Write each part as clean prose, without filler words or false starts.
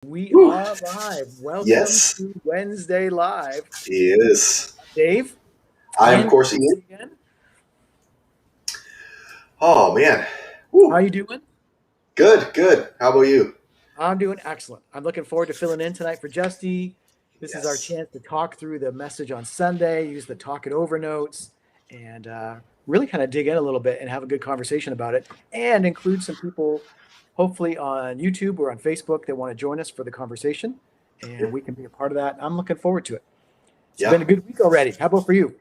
We Woo. are live. Welcome Yes, to Wednesday Live. he is. Dave I am, of and course, Ian. Casey again. Oh, man. How Woo. you doing? Good, good. How about you? I'm doing excellent. I'm looking forward to filling in tonight for Justy. This is our Yes. chance to talk through the message on Sunday, use the talk it over notes, and really kind of dig in a little bit and have a good conversation about it, and include some people, hopefully on YouTube or on Facebook, that want to join us for the conversation, and we can be a part of that. I'm looking forward to it. It's been Yeah. a good week already. How about for you?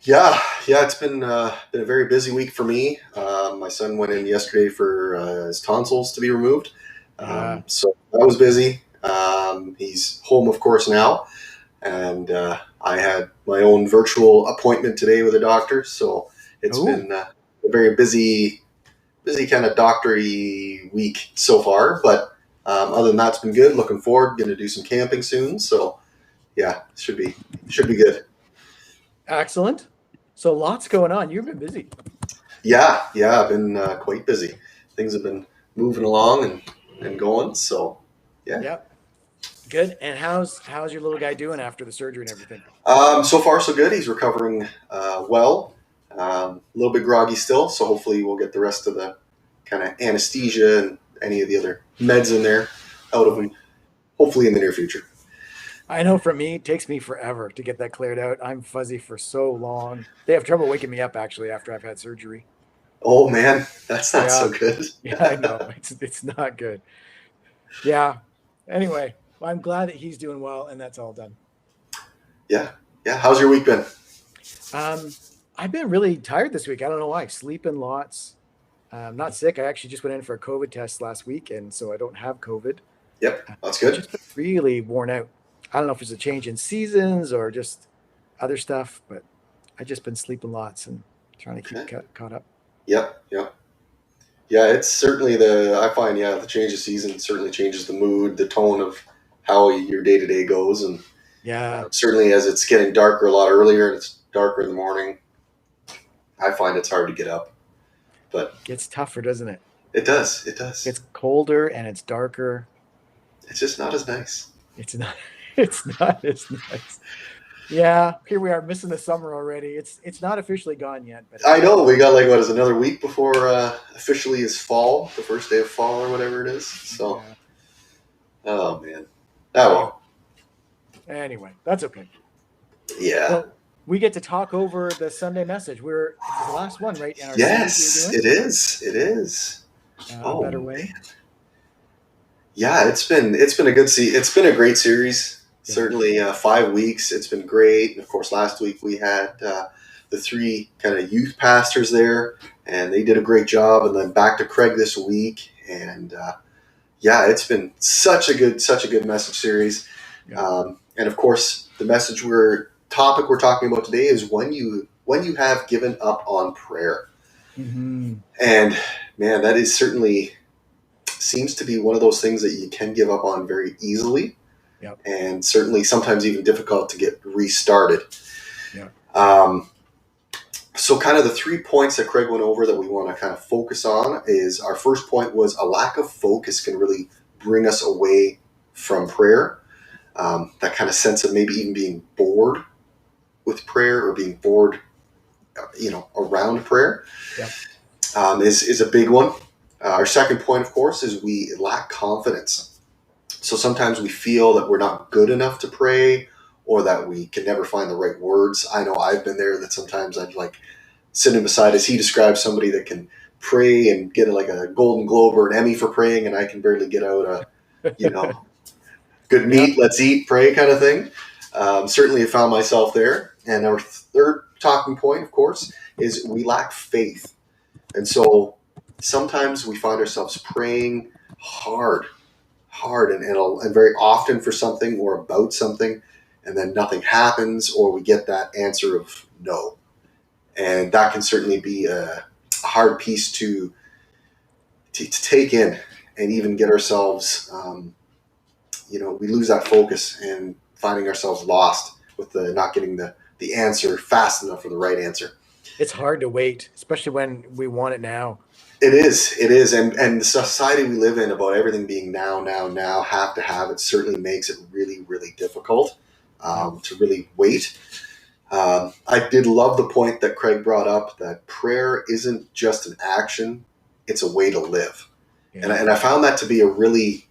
Yeah, yeah. It's been a very busy week for me. My son went in yesterday for his tonsils to be removed, Yeah. so that was busy. He's home, of course, now, and I had my own virtual appointment today with a doctor. So it's Oh, been a very busy kind of doctory week so far. But other than that, it's been good. Looking forward. Going to do some camping soon. So yeah, should be good. excellent. So lots going on. You've been busy. Yeah, yeah. I've been quite busy. Things have been moving along and going. So yeah. Yep. Good. And how's your little guy doing after the surgery and everything? So far so good. He's recovering well. A little bit groggy still. So hopefully we'll get the rest of the kind of anesthesia and any of the other meds in there out of Oh, him. Hopefully in the near future. I know for me, it takes me forever to get that cleared out. I'm fuzzy for so long. They have trouble waking me up actually after I've had surgery. Oh man, that's not Yeah. so good. Yeah, I know. It's not good. Yeah. Anyway, well, I'm glad that he's doing well and that's all done. Yeah, yeah. How's your week been? Um, I've been really tired this week. I don't know why. Sleeping lots. I'm not sick. I actually just went in for a COVID test last week, and so I don't have COVID. Yep, that's I've good. just been really worn out. I don't know if it's a change in seasons or just other stuff, but I've just been sleeping lots and trying to keep Okay. caught up. Yep, yep. Yeah, it's certainly the I find the change of season certainly changes the mood, the tone of how your day to day goes, and Yeah, certainly as it's getting darker a lot earlier and it's darker in the morning, I find it's hard to get up. But gets tougher, doesn't it? it does, it does. It's colder and it's darker. It's just not as nice. It's not. It's not as nice. Yeah, here we are missing the summer already. It's not officially gone yet, but I it's know we got like what is another week before officially is fall, the first day of fall or whatever it is. So, yeah. oh man, oh Anyway, well, anyway, that's okay. yeah. So we get to talk over the Sunday message. This is the last one, right, in our series we're Yes, doing, it is. It is. A Oh Better Way. man. Yeah, it's been a it's been a great series. Yeah. Certainly, 5 weeks. It's been great. And of course, last week we had the three kind of youth pastors there, and they did a great job. And then back to Craig this week, and yeah, it's been such a good message series. Yeah. And of course, the topic we're talking about today is when you have given up on prayer. Hmm. And man, that is certainly seems to be one of those things that you can give up on very easily, Yep. and certainly sometimes even difficult to get restarted. Yeah. Um, so, kind of the 3 points that Craig went over that we want to kind of focus on is our first point was a lack of focus can really bring us away from prayer. That kind of sense of maybe even being bored with prayer or being bored, around prayer Yep. is a big one. Our second point, of course, is we lack confidence. So sometimes we feel that we're not good enough to pray or that we can never find the right words. I know I've been there that sometimes I'd like sitting beside as he describes somebody that can pray and get like a Golden Globe or an Emmy for praying, and I can barely get out you know, good Yeah. meat, let's eat, pray kind of thing. Certainly I found myself there. And our third talking point, of course, is we lack faith. And so sometimes we find ourselves praying hard, and very often for something or about something, and then nothing happens, or we get that answer of no. And that can certainly be a hard piece to take in and even get ourselves, we lose that focus and finding ourselves lost with the not getting the answer fast enough for the right answer. It's hard to wait, especially when we want it now. It is, and the society we live in about everything being now, now, now, have to have it certainly makes it really, really difficult Yeah. to really wait. I did love the point that Craig brought up that prayer isn't just an action; it's a way to live, Yeah. and I found that to be a really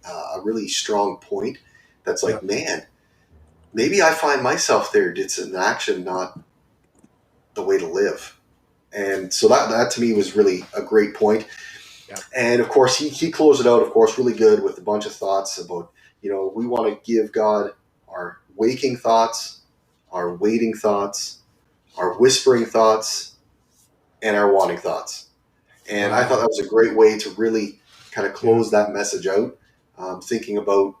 strong point. That's Yeah. like, man, maybe I find myself there. It's an action, not the way to live. And so that to me was really a great point. Yeah. And of course, he closed it out, of course, really good with a bunch of thoughts about, we want to give God our waking thoughts, our waiting thoughts, our whispering thoughts, and our wanting thoughts. And I thought Wow. that was a great way to really kind of Yeah. close that message out, thinking about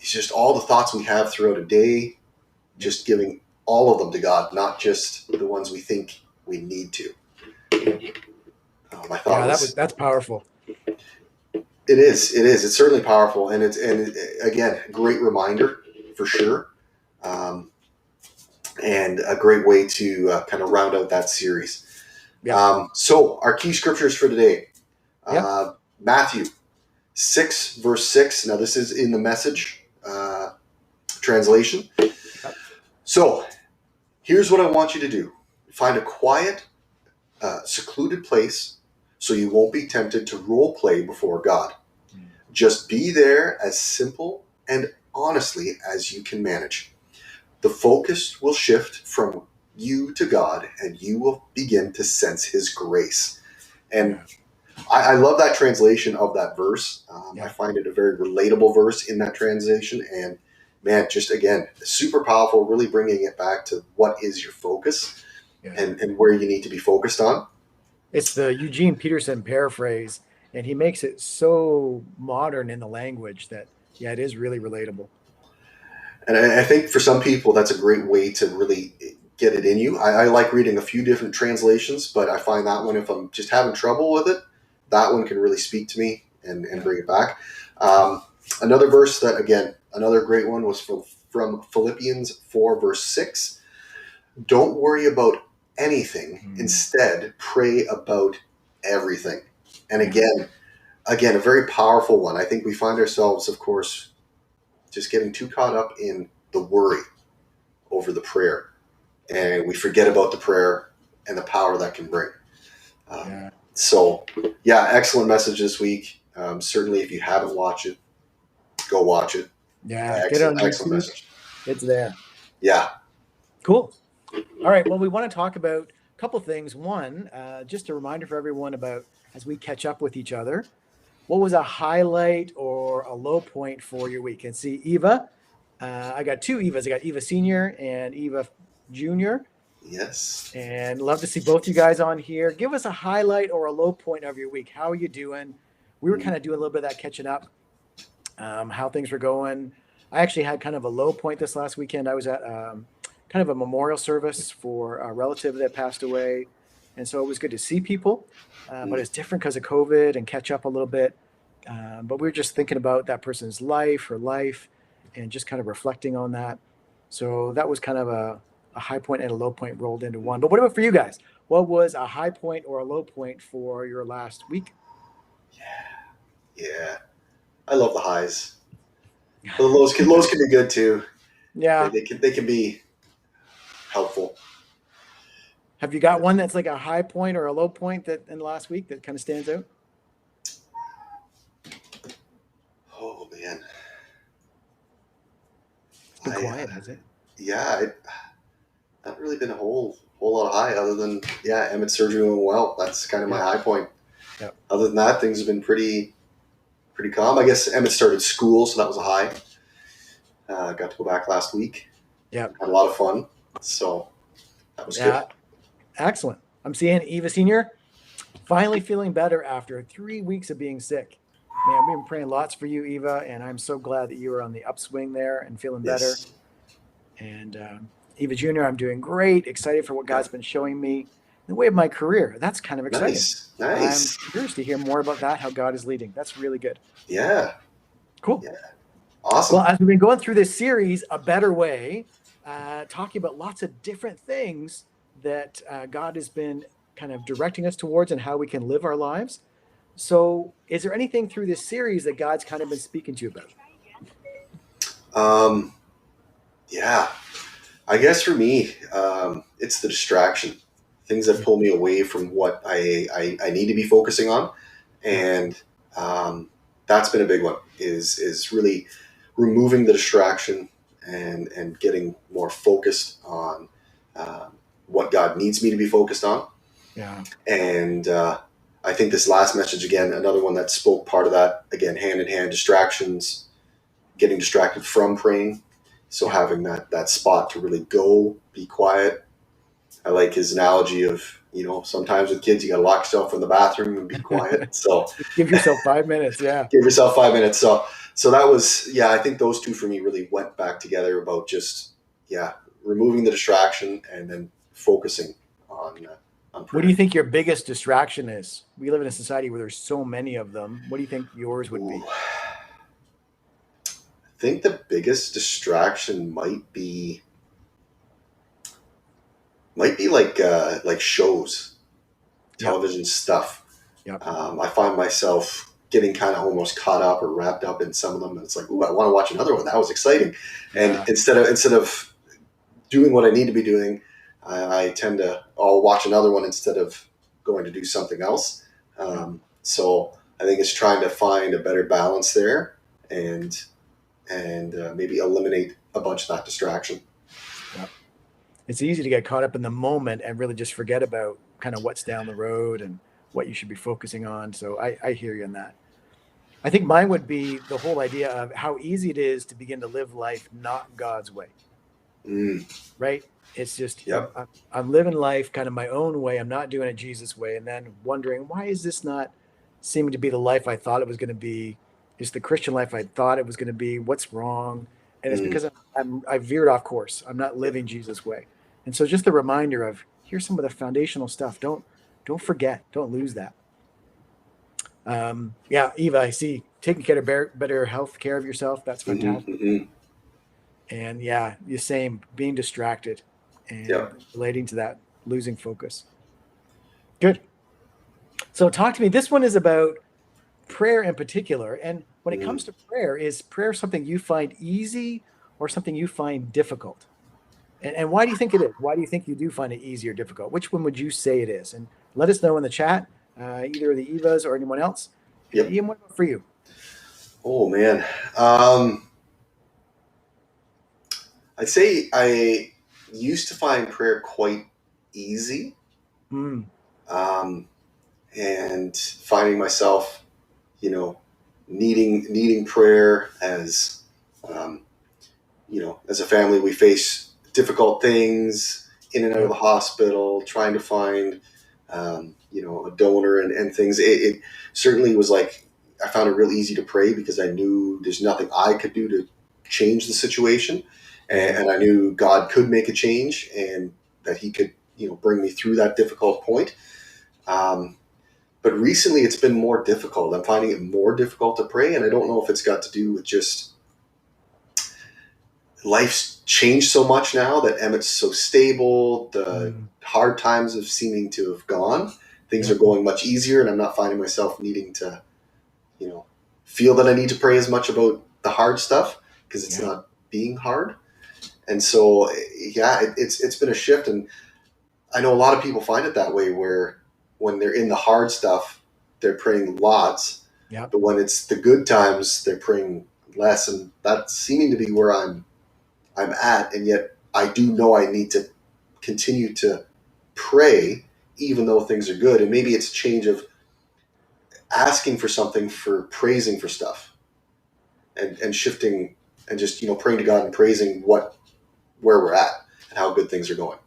just all the thoughts we have throughout a day, just giving all of them to God, not just the ones we think we need to. Yeah. I thought Yeah. was That's powerful. It's certainly powerful, and again, great reminder for sure, um, and a great way to kind of round out that series. Yeah. So our key scriptures for today, Yeah. Matthew 6 verse 6. Now this is in the Message translation. So here's what I want you to do: find a quiet, secluded place so you won't be tempted to role play before God. Just be there as simple and honestly as you can manage. The focus will shift from you to God, and you will begin to sense His grace. And I love that translation of that verse. I find it a very relatable verse in that translation. And man, just again, super powerful, really bringing it back to what is your focus and where you need to be focused on. It's the Eugene Peterson paraphrase, and he makes it so modern in the language that, yeah, it is really relatable. And I think for some people, that's a great way to really get it in you. I like reading a few different translations, but I find that one, if I'm just having trouble with it, that one can really speak to me and bring it back. Another verse that, again, another great one was from Philippians 4, verse 6. Don't worry about anything. Instead, pray about everything. And again, a very powerful one. I think we find ourselves, of course, just getting too caught up in the worry over the prayer. And we forget about the prayer and the power that can bring. So, yeah, excellent message this week. Certainly, if you haven't watched it, go watch it. Yeah, get it on Excellent YouTube. message. It's there. Yeah. Cool. All right. Well, we want to talk about a couple things. One, just a reminder for everyone about, as we catch up with each other, what was a highlight or a low point for your week? And see, Eva, I got two Evas. I got Eva Senior and Eva Junior. Yes. And love to see both you guys on here. Give us a highlight or a low point of your week. How are you doing? We were kind of doing a little bit of that catching up, how things were going. I actually had kind of a low point this last weekend. I was at kind of a memorial service for a relative that passed away. And so it was good to see people, but it's different because of COVID and catch up a little bit. But we were just thinking about that person's life, her life, and just kind of reflecting on that. So that was kind of a high point and a low point rolled into one. But what about for you guys? What was a high point or a low point for your last week? Yeah. I love the highs. But the lows can be good too. Yeah. They can be helpful. Have you got one that's like a high point or a low point that in the last week that kind of stands out? Oh man. It's been quiet, has it? Yeah, not really been a whole lot of high other than Emmett's surgery went well. That's kind of my high point. Yeah. Other than that, things have been pretty calm. I guess Emmett started school, so that was a high. Got to go back last week. Yeah. Had a lot of fun. So that was good. Excellent. I'm seeing Eva Senior finally feeling better after 3 weeks of being sick. Man, we've been praying lots for you, Eva, and I'm so glad that you are on the upswing there and feeling better. And Eva Junior, I'm doing great. Excited for what God's been showing me in the way of my career. That's kind of exciting. Nice. I'm curious to hear more about that, how God is leading. That's really good. Yeah. Cool. Yeah. Awesome. Well, as we've been going through this series, A Better Way, talking about lots of different things, that God has been kind of directing us towards and how we can live our lives. So, is there anything through this series that God's kind of been speaking to you about? Um, yeah, I guess for me, it's the distraction, things that pull me away from what I need to be focusing on, Yeah. and that's been a big one. Is really removing the distraction and getting more focused on what God needs me to be focused on. Yeah. And I think this last message again, another one that spoke part of that again, hand in hand, distractions, getting distracted from praying. So Yeah. having that spot to really go, be quiet. I like his analogy of, sometimes with kids you got to lock yourself in the bathroom and be quiet. So Give yourself 5 minutes. Yeah. give yourself 5 minutes. So that was, yeah, I think those two for me really went back together about just, yeah, removing the distraction and then focusing on What do prayer. you think your biggest distraction is? We live in a society where there's so many of them. What do you think yours would Ooh. be? I think the biggest distraction might be like shows, Yep. television stuff. Yep. I find myself getting kind of almost caught up or wrapped up in some of them, and it's like, ooh, I want to watch another one. That was exciting. And Yeah. instead of doing what I need to be doing, I tend to I'll watch another one instead of going to do something else. So I think it's trying to find a better balance there, and maybe eliminate a bunch of that distraction. Yep. It's easy to get caught up in the moment and really just forget about kind of what's down the road and what you should be focusing on. So I hear you on that. I think mine would be the whole idea of how easy it is to begin to live life not God's way, Mm, right? It's just yep. I'm living life kind of my own way. I'm not doing it Jesus' way, and then wondering why is this not seeming to be the life I thought it was going to be? Is the Christian life I thought it was going to be? What's wrong? And it's Mm, because I veered off course. I'm not yep. living Jesus' way, and so just the reminder of here's some of the foundational stuff. Don't forget. Don't lose that. Yeah, Eva, I see taking care of better health care of yourself. That's Hmm. fantastic. Hmm. And yeah, the same being distracted and Yep. relating to that, losing focus. Good. So talk to me. This one is about prayer in particular. And when it Mm. comes to prayer, is prayer something you find easy or something you find difficult? And why do you think it is? Why do you think you do find it easy or difficult? Which one would you say it is? And let us know in the chat, either the Evas or anyone else. Yep. Ian, what about for you? Oh man. Um, I'd say I used to find prayer quite easy, Mm, um, and finding myself, you know, needing prayer as, um, as a family we face difficult things in and out of yep. the hospital, trying to find, a donor and things. It certainly was like I found it real easy to pray because I knew there's nothing I could do to change the situation, Yeah. and I knew God could make a change and that He could, bring me through that difficult point. Um, but recently, it's been more difficult. I'm finding it more difficult to pray, and I don't know if it's got to do with just life's changed so much now that Emmett's so stable. The Mm, hard times have seeming to have gone. Things are yep. going much easier, and I'm not finding myself needing to, you know, feel that I need to pray as much about the hard stuff because it's Yeah. not being hard. And so, yeah, it's been a shift, and I know a lot of people find it that way where when they're in the hard stuff, they're praying lots, Yep. but when it's the good times, they're praying less, and that's seeming to be where I'm at, and yet I do know I need to continue to pray even though things are good. And maybe it's a change of asking for something for praising for stuff and shifting and just, praying to God and praising where we're at and how good things are going.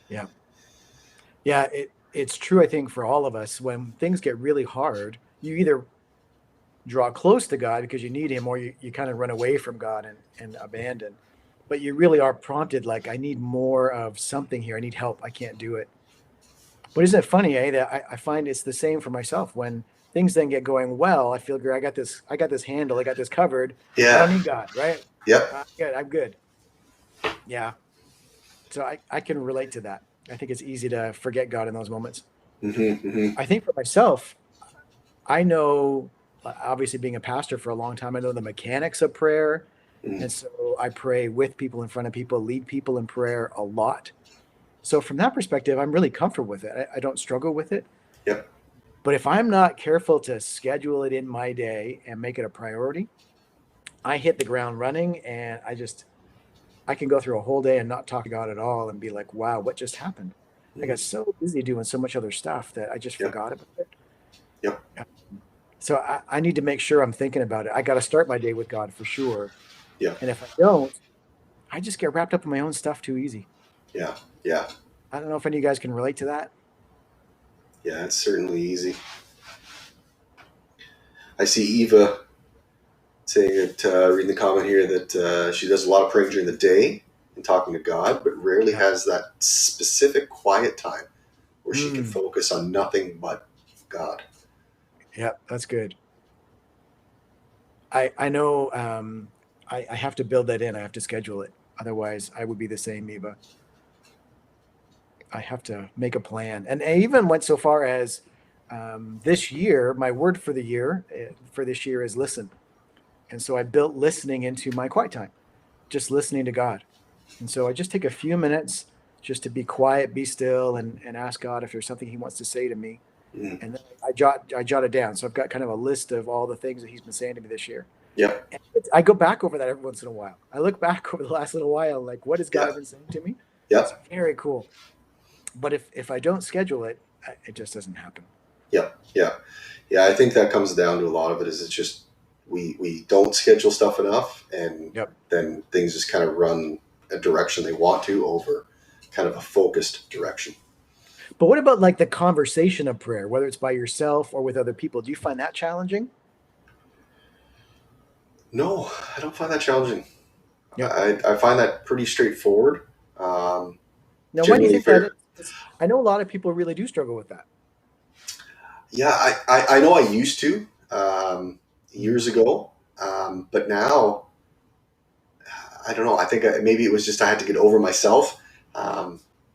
Yeah. Yeah. It's true, I think, for all of us, when things get really hard, you either draw close to God because you need him, or you kind of run away from God and abandon. But you really are prompted, like, I need more of something here. I need help. I can't do it. But isn't it funny, that I find it's the same for myself. When things then get going well, I feel great. I got this handle, I got this covered. I don't Yeah. need God, right? Yep. Good. I'm good. Yeah. So I can relate to that. I think it's easy to forget God in those moments. Hmm. I think for myself, I know, obviously being a pastor for a long time, I know the mechanics of prayer. Hmm. And so I pray with people, in front of people, lead people in prayer a lot. So from that perspective, I'm really comfortable with it. I don't struggle with it. Yep. But if I'm not careful to schedule it in my day and make it a priority, I hit the ground running, and I can go through a whole day and not talk to God at all and be like, wow, what just happened? I got Hmm. so busy doing so much other stuff that I just Yep. forgot about it. Yep. So I need to make sure I'm thinking about it. I got to start my day with God for sure. Yep. And if I don't, I just get wrapped up in my own stuff too easy. Yeah. Yeah. I don't know if any of you guys can relate to that. Yeah. It's certainly easy. I see Eva saying that, reading the comment here, that she does a lot of praying during the day and talking to God, but rarely Yeah. has that specific quiet time where she can Mm, focus on nothing but God. yeah, that's good. I know I have to build that in. I have to schedule it. Otherwise, I would be the same, Eva. I have to make a plan. And I even went so far as this year, my word for the year for this year is listen. And so I built listening into my quiet time, just listening to God. And so I just take a few minutes just to be quiet, be still, and ask God if there's something He wants to say to me. Mm. And then I jot it down. So I've got kind of a list of all the things that He's been saying to me this year. Yep. And I go back over that every once in a while. I look back over the last little while, like, what has Yeah. God been saying to me? It's Yep. very cool. But if I don't schedule it, it just doesn't happen. Yep. Yeah. Yeah. I think that comes down to a lot of it is it's just we don't schedule stuff enough, and Yep. then things just kind of run a direction they want to over kind of a focused direction. But what about like the conversation of prayer, whether it's by yourself or with other people? Do you find that challenging? No, I don't find that challenging. Yep. I find that pretty straightforward. Um, Now, why do you Generally think that very, is? 'Cause I know a lot of people really do struggle with that. yeah, I know I used to, Mm. years ago, but now I don't know. I think maybe it was just I had to get over myself,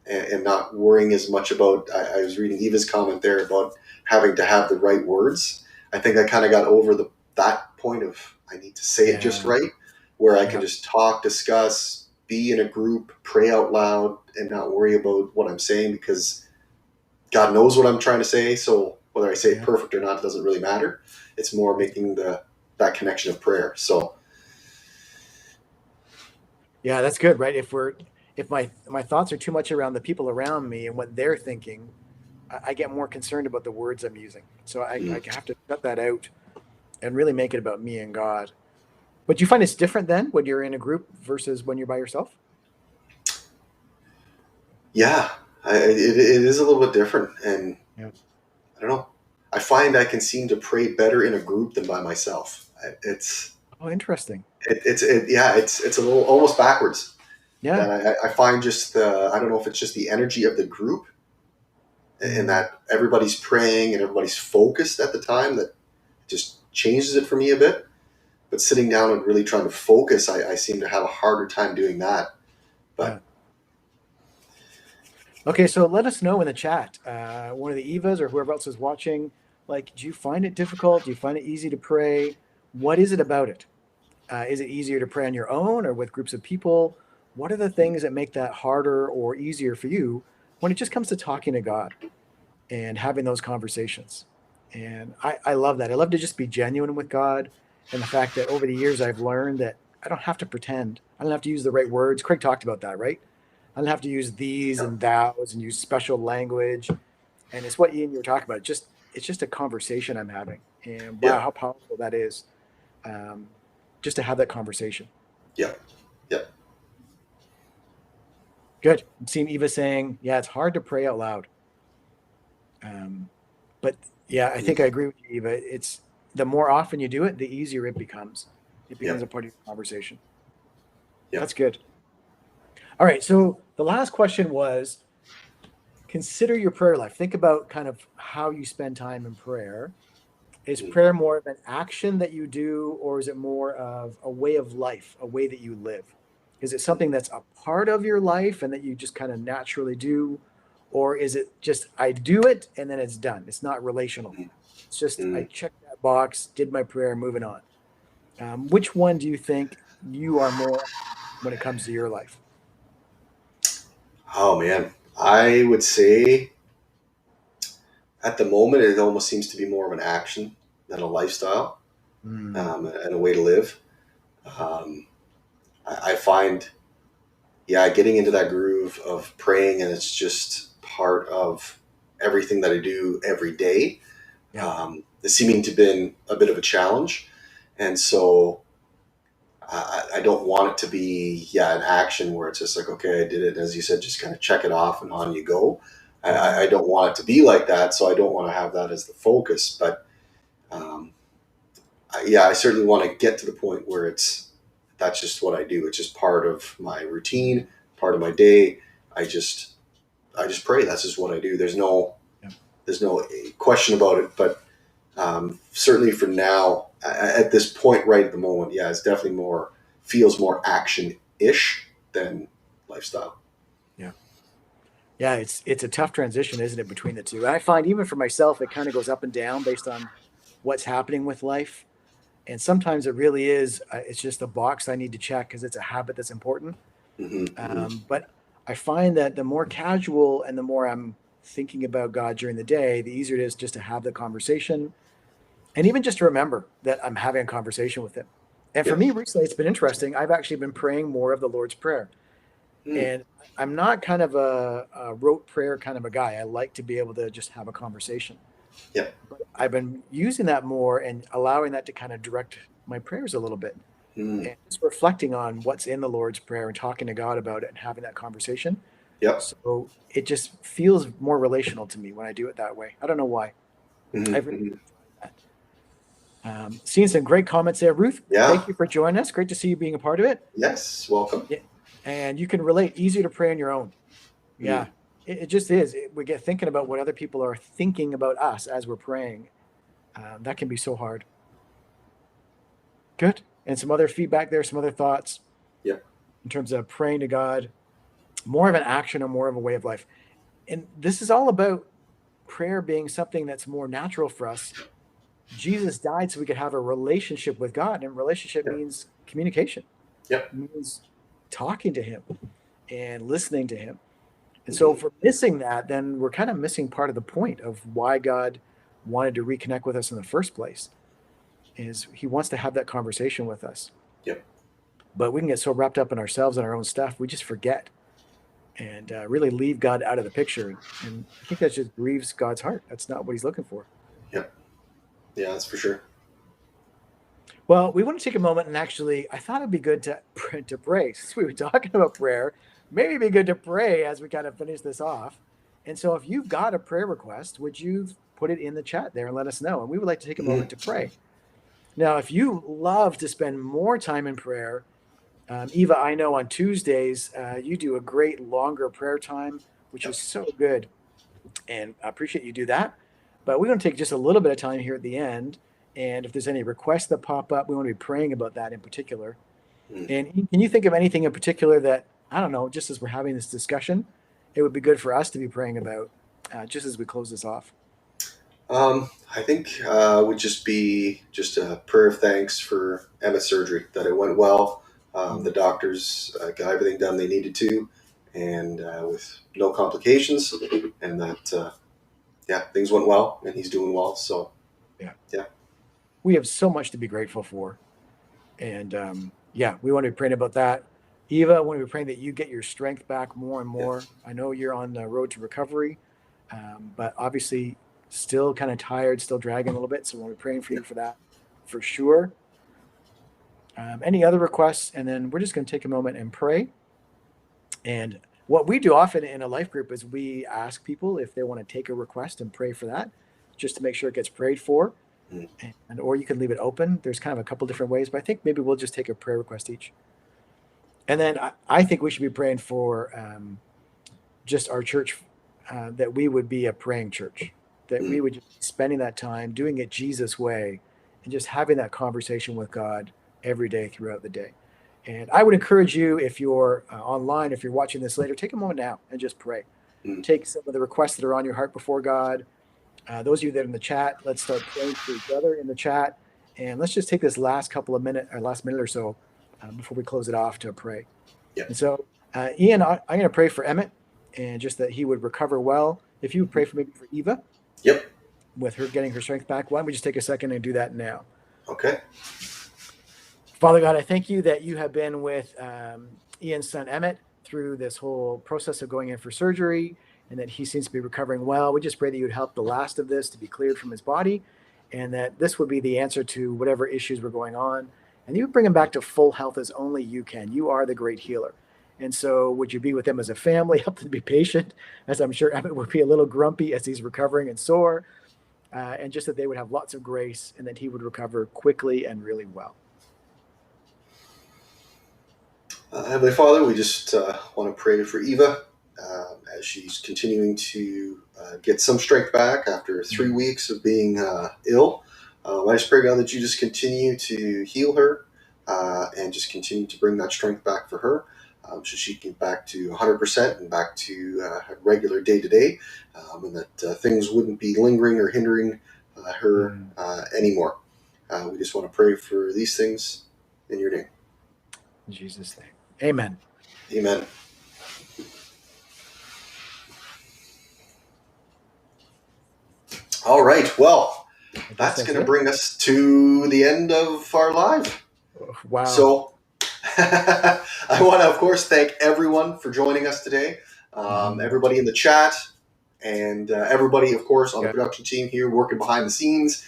and not worrying as much about. I was reading Eva's comment there about having to have the right words. I think I kind of got over that point of I need to say it just Yeah. right, where I can Yep. just talk, discuss, be in a group, pray out loud, and not worry about what I'm saying because God knows what I'm trying to say. So whether I say it Yep. perfect or not doesn't really matter. It's more making that connection of prayer. So Yeah, that's good, right? If my thoughts are too much around the people around me and what they're thinking, I get more concerned about the words I'm using. So I mm, have to cut that out and really make it about me and God. But do you find it's different then when you're in a group versus when you're by yourself? yeah, it is a little bit different, and Yeah. I don't know. I find I can seem to pray better in a group than by myself. Oh, interesting. Yeah, it's a little almost backwards. Yeah. That I find just I don't know if it's just the energy of the group and Mm. that everybody's praying and everybody's focused at the time that just changes it for me a bit. But sitting down and really trying to focus, I seem to have a harder time doing that. Yeah. But Okay, so let us know in the chat. One of the Evas or whoever else is watching, like, do you find it difficult? Do you find it easy to pray? What is it about it? Is it easier to pray on your own or with groups of people? What are the things that make that harder or easier for you when it just comes to talking to God and having those conversations? And I love that. I love to just be genuine with God. And the fact that over the years I've learned that I don't have to pretend. I don't have to use the right words. Craig talked about that, right? I don't have to use these yeah, and thous and use special language. And it's what Ian you were talking about. It's just a conversation I'm having. And yeah, wow, how powerful that is. Um, just to have that conversation. yeah, yeah. Good. I'm seeing Eva saying, yeah, it's hard to pray out loud. Um, but yeah, I think I Mm, agree with you, Eva. It's the more often you do it, the easier it becomes. It yeah, becomes a part of your conversation. yeah. That's good. All right. So the last question was consider your prayer life. Think about kind of how you spend time in prayer. Is Mm. prayer more of an action that you do, or is it more of a way of life, a way that you live? Is it something that's a part of your life and that you just kind of naturally do? or is it just I do it and then it's done? It's not relational. It's just I Mm. check that box, did my prayer, moving on. Which one do you think you are more when it comes to your life? Oh man, I would say at the moment it almost seems to be more of an action than a lifestyle, Mm, and a way to live. Um, I find, yeah, getting into that groove of praying, and it's just part of everything that I do every day. yeah. It's seeming to have been a bit of a challenge, and so I don't want it to be, yeah, an action where it's just like, okay, I did it, as you said, just kind of check it off and on you go. Mhm. I don't want it to be like that, so I don't want to have that as the focus. But um, yeah, I certainly want to get to the point where it's that's just what I do. It's just part of my routine, part of my day. I just I just pray. That's just what I do. Yeah. There's no question about it. But certainly for now, at this point, right at the moment, yeah, it's definitely more feels more action ish than lifestyle. Yeah. Yeah, it's a tough transition, isn't it, between the two? And I find even for myself, it kind of goes up and down based on what's happening with life. And sometimes it really is, it's just a box I need to check because it's a habit that's important. Hmm. Hmm. But I find that the more casual and the more I'm thinking about God during the day, the easier it is just to have the conversation and even just to remember that I'm having a conversation with Him. And for Yeah. me, recently, it's been interesting. I've actually been praying more of the Lord's Prayer. Mm. And I'm not kind of a rote prayer kind of a guy. I like to be able to just have a conversation. Yeah. But I've been using that more and allowing that to kind of direct my prayers a little bit Mm. and just reflecting on what's in the Lord's Prayer and talking to God about it and having that conversation. Yep. So it just feels more relational to me when I do it that way. I don't know why. Hmm. I've really Hmm. enjoyed that. Seeing some great comments there, Ruth. Yeah. Thank you for joining us. Great to see you being a part of it. Yes. Welcome. Yeah, and you can relate. Easier to pray on your own. Mm. Yeah, it just is. We get thinking about what other people are thinking about us as we're praying. That can be so hard. Good. And some other feedback there, some other thoughts Yep. in terms of praying to God, more of an action or more of a way of life. And this is all about prayer being something that's more natural for us. Jesus died so we could have a relationship with God, and relationship Yep. means communication. Yep. It means talking to Him and listening to Him. And so Hmm. if we're missing that, then we're kind of missing part of the point of why God wanted to reconnect with us in the first place, is He wants to have that conversation with us. Yep. But we can get so wrapped up in ourselves and our own stuff, we just forget and really leave God out of the picture. And I think that just grieves God's heart. That's not what He's looking for. Yep. Yeah, that's for sure. Well, we want to take a moment and actually, I thought it'd be good to pray. Since we were talking about prayer, maybe it'd be good to pray as we kind of finish this off. And so, if you've got a prayer request, would you put it in the chat there and let us know? And we would like to take a Hmm. moment to pray. Now, if you love to spend more time in prayer, Eva, I know on Tuesdays you do a great longer prayer time, which is Yep. so good. And I appreciate you do that. But we're going to take just a little bit of time here at the end. And if there's any requests that pop up, we want to be praying about that in particular. Mm. And can you think of anything in particular that, I don't know, just as we're having this discussion, it would be good for us to be praying about just as we close this off? I think would just be just a prayer of thanks for Emma's surgery, that it went well. The Mm. doctors got everything done they needed to, and with no complications, and that yeah, things went well, and he's doing well. So Yeah. yeah, We have so much to be grateful for. And yeah, we want to be praying about that. Eva, I want to be praying that you get your strength back more and yeah, more. I know you're on the road to recovery, but obviously still kind of tired, still dragging a little bit. So we'll be praying for yeah. you for that for sure. Any other requests? And then we're just going to take a moment and pray. And what we do often in a life group is we ask people if they want to take a request and pray for that, just to make sure it gets prayed for. Mm. And or you can leave it open. There's kind of a couple different ways, but I think maybe we'll just take a prayer request each. And then I think we should be praying for just our church, that we would be a praying church, that we Mm. would just be spending that time doing it Jesus' way and just having that conversation with God every day throughout the day. And I would encourage you, if you're online, if you're watching this later, take a moment now and just pray. take some of the requests that are on your heart before God. Those of you that are in the chat, let's start praying for each other in the chat. And let's just take this last minute or so before we close it off to pray. Yep. And so, Ian, I'm going to pray for Emmett and just that he would recover well. If you would pray for maybe for Eva. Yep. With her getting her strength back. Why don't we just take a second and do that now? Okay. Father God, I thank you that you have been with Ian's son Emmett through this whole process of going in for surgery, and that he seems to be recovering well. We just pray that you would help the last of this to be cleared from his body, and that this would be the answer to whatever issues were going on. And you would bring him back to full health as only you can. You are the great healer. And so would you be with them as a family, help them to be patient, as I'm sure Emmett would be a little grumpy as he's recovering and sore, and just that they would have lots of grace and that he would recover quickly and really well. Heavenly Father, we just want to pray for Eva as she's continuing to get some strength back after 3 weeks of being ill. I just pray, God, that you just continue to heal her and just continue to bring that strength back for her so she can get back to 100% and back to her regular day-to-day, and that things wouldn't be lingering or hindering her anymore. We just want to pray for these things in your name. In Jesus' name. Amen. Amen. All right. Well, that's going to bring us to the end of our live. Wow. So I want to, of course, thank everyone for joining us today. Everybody in the chat and everybody, of course, on the production team here working behind the scenes,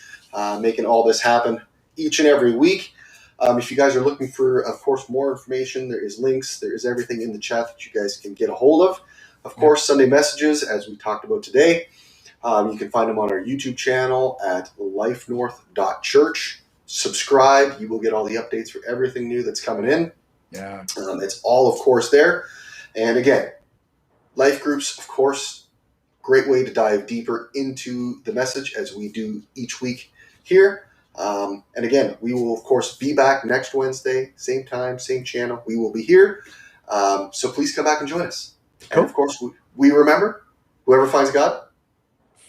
making all this happen each and every week. If you guys are looking for, of course, more information, there is links. There is everything in the chat that you guys can get a hold of. Of course, Sunday messages, as we talked about today. You can find them on our YouTube channel at lifenorth.church. Subscribe. You will get all the updates for everything new that's coming in. Yeah. It's all, of course, there. And again, life groups, of course, great way to dive deeper into the message as we do each week here. And again, we will, of course, be back next Wednesday, same time, same channel. We will be here. So please come back and join us. Cool. And of course, we remember, whoever finds God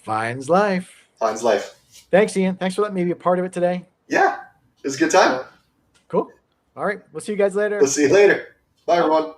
finds life. Finds life. Thanks, Ian. Thanks for letting me be a part of it today. Yeah, it was a good time. Cool. All right. We'll see you guys later. We'll see you later. Bye, everyone.